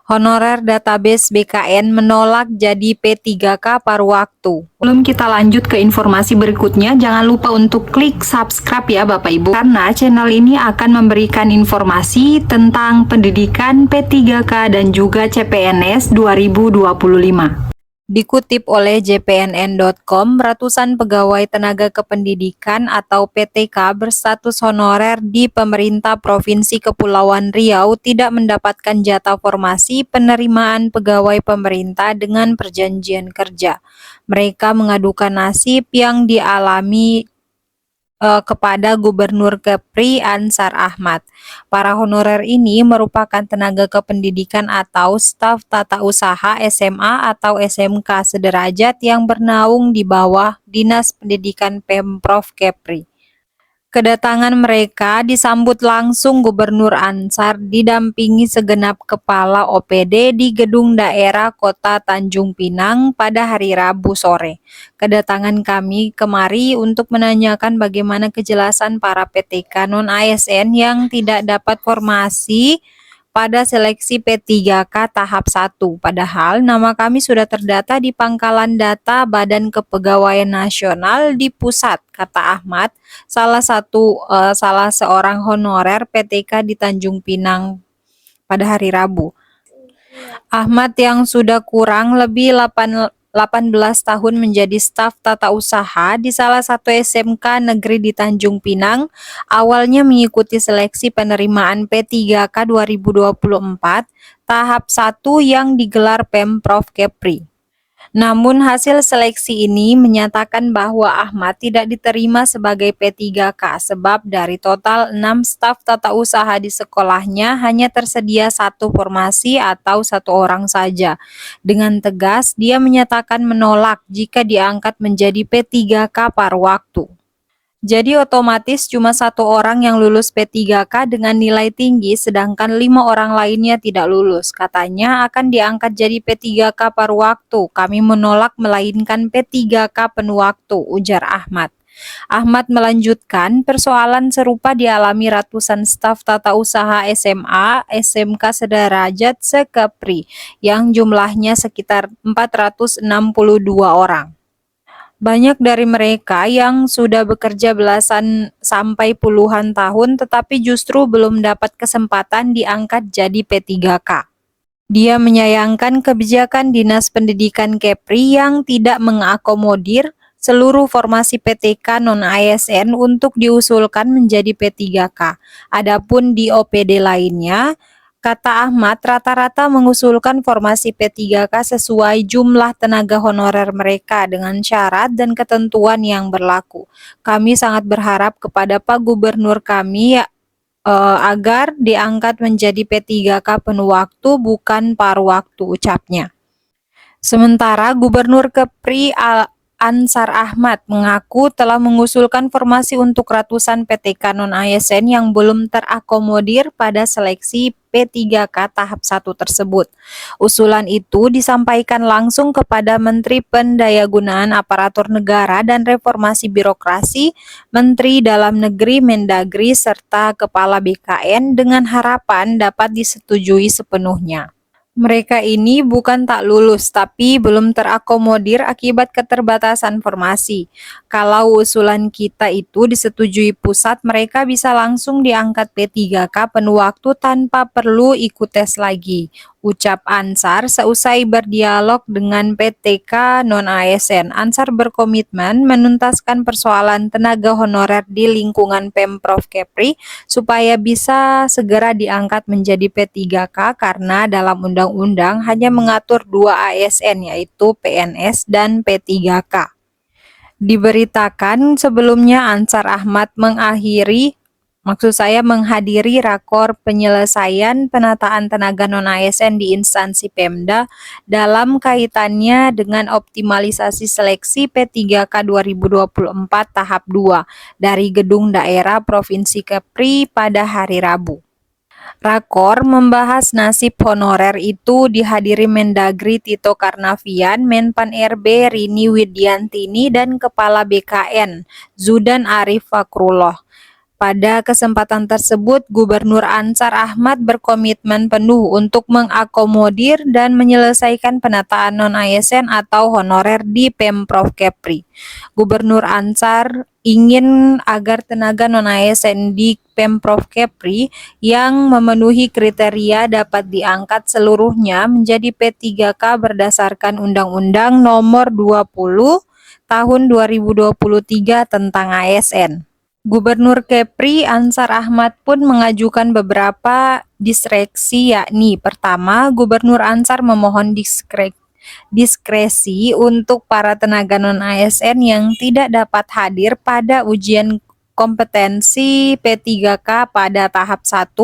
Honorer database BKN menolak jadi P3K paruh waktu. Sebelum kita lanjut ke informasi berikutnya, jangan lupa untuk klik subscribe ya Bapak Ibu, karena channel ini akan memberikan informasi tentang pendidikan P3K dan juga CPNS 2025. Dikutip oleh jpnn.com, ratusan pegawai tenaga kependidikan atau PTK berstatus honorer di pemerintah Provinsi Kepulauan Riau tidak mendapatkan jatah formasi penerimaan pegawai pemerintah dengan perjanjian kerja. Mereka mengadukan nasib yang dialami kepada Gubernur Kepri Ansar Ahmad. Para honorer ini merupakan tenaga kependidikan atau staf tata usaha SMA atau SMK sederajat yang bernaung di bawah Dinas Pendidikan Pemprov Kepri. Kedatangan mereka disambut langsung Gubernur Ansar didampingi segenap kepala OPD di Gedung Daerah Kota Tanjung Pinang pada hari Rabu sore. Kedatangan kami kemari untuk menanyakan bagaimana kejelasan para PTK non-ASN yang tidak dapat formasi pada seleksi P3K tahap 1. Padahal nama kami sudah terdata di Pangkalan Data Badan Kepegawaian Nasional di pusat, kata Ahmad, salah seorang honorer PTK di Tanjung Pinang pada hari Rabu. Ahmad yang sudah kurang lebih 18 tahun menjadi staf tata usaha di salah satu SMK negeri di Tanjung Pinang, awalnya mengikuti seleksi penerimaan P3K 2024 tahap 1 yang digelar Pemprov Kepri. Namun hasil seleksi ini menyatakan bahwa Ahmad tidak diterima sebagai P3K sebab dari total 6 staf tata usaha di sekolahnya hanya tersedia satu formasi atau satu orang saja. Dengan tegas, dia menyatakan menolak jika diangkat menjadi P3K paruh waktu. Jadi otomatis cuma satu orang yang lulus P3K dengan nilai tinggi sedangkan 5 orang lainnya tidak lulus. Katanya akan diangkat jadi P3K paruh waktu. Kami menolak melainkan P3K penuh waktu, ujar Ahmad. Ahmad melanjutkan, persoalan serupa dialami ratusan staf tata usaha SMA, SMK sederajat se-Kepri yang jumlahnya sekitar 462 orang. Banyak dari mereka yang sudah bekerja belasan sampai puluhan tahun tetapi justru belum dapat kesempatan diangkat jadi P3K. Dia menyayangkan kebijakan Dinas Pendidikan Kepri yang tidak mengakomodir seluruh formasi PTK non-ASN untuk diusulkan menjadi P3K. Adapun di OPD lainnya, kata Ahmad, rata-rata mengusulkan formasi P3K sesuai jumlah tenaga honorer mereka dengan syarat dan ketentuan yang berlaku. Kami sangat berharap kepada Pak Gubernur kami agar diangkat menjadi P3K penuh waktu bukan paruh waktu, ucapnya. Sementara Gubernur Kepri Ansar Ahmad mengaku telah mengusulkan formasi untuk ratusan PTK non-ASN yang belum terakomodir pada seleksi P3K tahap 1 tersebut. Usulan itu disampaikan langsung kepada Menteri Pendayagunaan Aparatur Negara dan Reformasi Birokrasi, Menteri Dalam Negeri Mendagri, serta Kepala BKN dengan harapan dapat disetujui sepenuhnya. Mereka ini bukan tak lulus, tapi belum terakomodir akibat keterbatasan formasi. Kalau usulan kita itu disetujui pusat, mereka bisa langsung diangkat P3K penuh waktu tanpa perlu ikut tes lagi, ucap Ansar seusai berdialog dengan PTK non-ASN. Ansar berkomitmen menuntaskan persoalan tenaga honorer di lingkungan Pemprov Kepri supaya bisa segera diangkat menjadi P3K karena dalam undang-undang hanya mengatur 2 ASN yaitu PNS dan P3K. Diberitakan sebelumnya Ansar Ahmad menghadiri rakor penyelesaian penataan tenaga non-ASN di instansi Pemda dalam kaitannya dengan optimalisasi seleksi P3K 2024 tahap 2 dari Gedung Daerah Provinsi Kepri pada hari Rabu. Rakor membahas nasib honorer itu dihadiri Mendagri Tito Karnavian, Menpan RB Rini Widiantini, dan Kepala BKN Zudan Arif Fakrullah. Pada kesempatan tersebut, Gubernur Ansar Ahmad berkomitmen penuh untuk mengakomodir dan menyelesaikan penataan non-ASN atau honorer di Pemprov Kepri. Gubernur Ansar ingin agar tenaga non-ASN di Pemprov Kepri yang memenuhi kriteria dapat diangkat seluruhnya menjadi P3K berdasarkan Undang-Undang Nomor 20 Tahun 2023 tentang ASN. Gubernur Kepri Ansar Ahmad pun mengajukan beberapa diskresi, yakni pertama, Gubernur Ansar memohon diskresi untuk para tenaga non-ASN yang tidak dapat hadir pada ujian kompetensi P3K pada tahap 1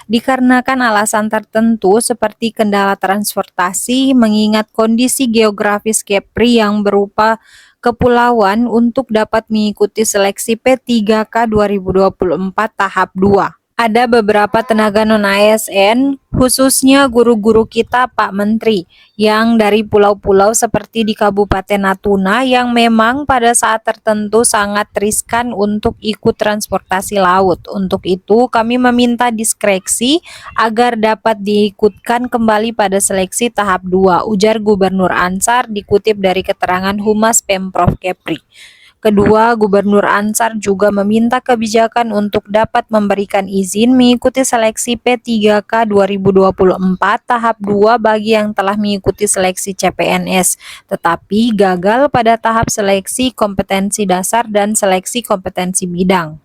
dikarenakan alasan tertentu seperti kendala transportasi mengingat kondisi geografis Kepri yang berupa kepulauan untuk dapat mengikuti seleksi P3K 2024 tahap 2. Ada beberapa tenaga non-ASN, khususnya guru-guru kita Pak Menteri, yang dari pulau-pulau seperti di Kabupaten Natuna yang memang pada saat tertentu sangat riskan untuk ikut transportasi laut. Untuk itu kami meminta diskresi agar dapat diikutkan kembali pada seleksi tahap 2, ujar Gubernur Ansar dikutip dari keterangan Humas Pemprov Kepri. Kedua, Gubernur Ansar juga meminta kebijakan untuk dapat memberikan izin mengikuti seleksi P3K 2024 tahap 2 bagi yang telah mengikuti seleksi CPNS, tetapi gagal pada tahap seleksi kompetensi dasar dan seleksi kompetensi bidang.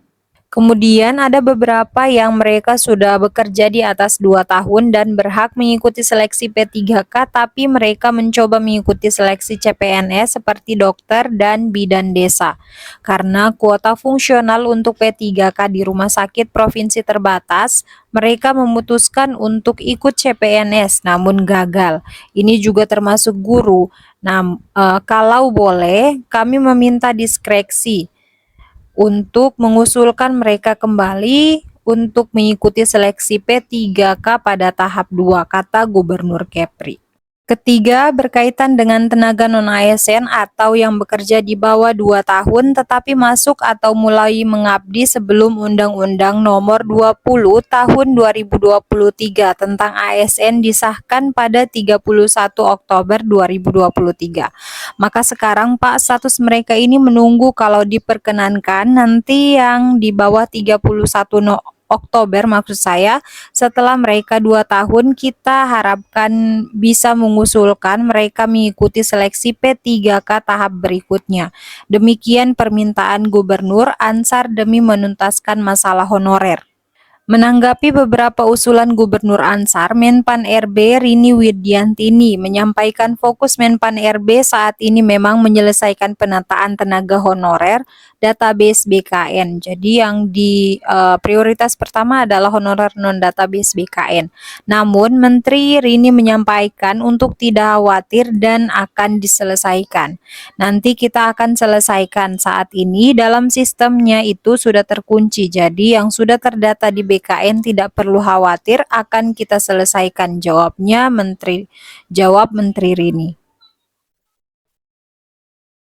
Kemudian ada beberapa yang mereka sudah bekerja di atas 2 tahun dan berhak mengikuti seleksi P3K, tapi mereka mencoba mengikuti seleksi CPNS seperti dokter dan bidan desa. Karena kuota fungsional untuk P3K di rumah sakit provinsi terbatas, mereka memutuskan untuk ikut CPNS namun gagal. Ini juga termasuk guru. Nah, kalau boleh, kami meminta diskresi untuk mengusulkan mereka kembali untuk mengikuti seleksi P3K pada tahap 2, kata Gubernur Kepri. Ketiga, berkaitan dengan tenaga non-ASN atau yang bekerja di bawah 2 tahun tetapi masuk atau mulai mengabdi sebelum Undang-Undang Nomor 20 Tahun 2023 tentang ASN disahkan pada 31 Oktober 2023. Maka sekarang Pak, status mereka ini menunggu kalau diperkenankan nanti yang di bawah 31 Oktober maksud saya, setelah mereka 2 tahun kita harapkan bisa mengusulkan mereka mengikuti seleksi P3K tahap berikutnya. Demikian permintaan Gubernur Ansar demi menuntaskan masalah honorer. Menanggapi beberapa usulan Gubernur Ansar, Menpan RB Rini Widiantini menyampaikan fokus Menpan RB saat ini memang menyelesaikan penataan tenaga honorer database BKN. Jadi yang di prioritas pertama adalah honorer non-database BKN. Namun Menteri Rini menyampaikan untuk tidak khawatir dan akan diselesaikan. Nanti kita akan selesaikan, saat ini dalam sistemnya itu sudah terkunci. Jadi yang sudah terdata di BKN tidak perlu khawatir, akan kita selesaikan, jawab Menteri Rini.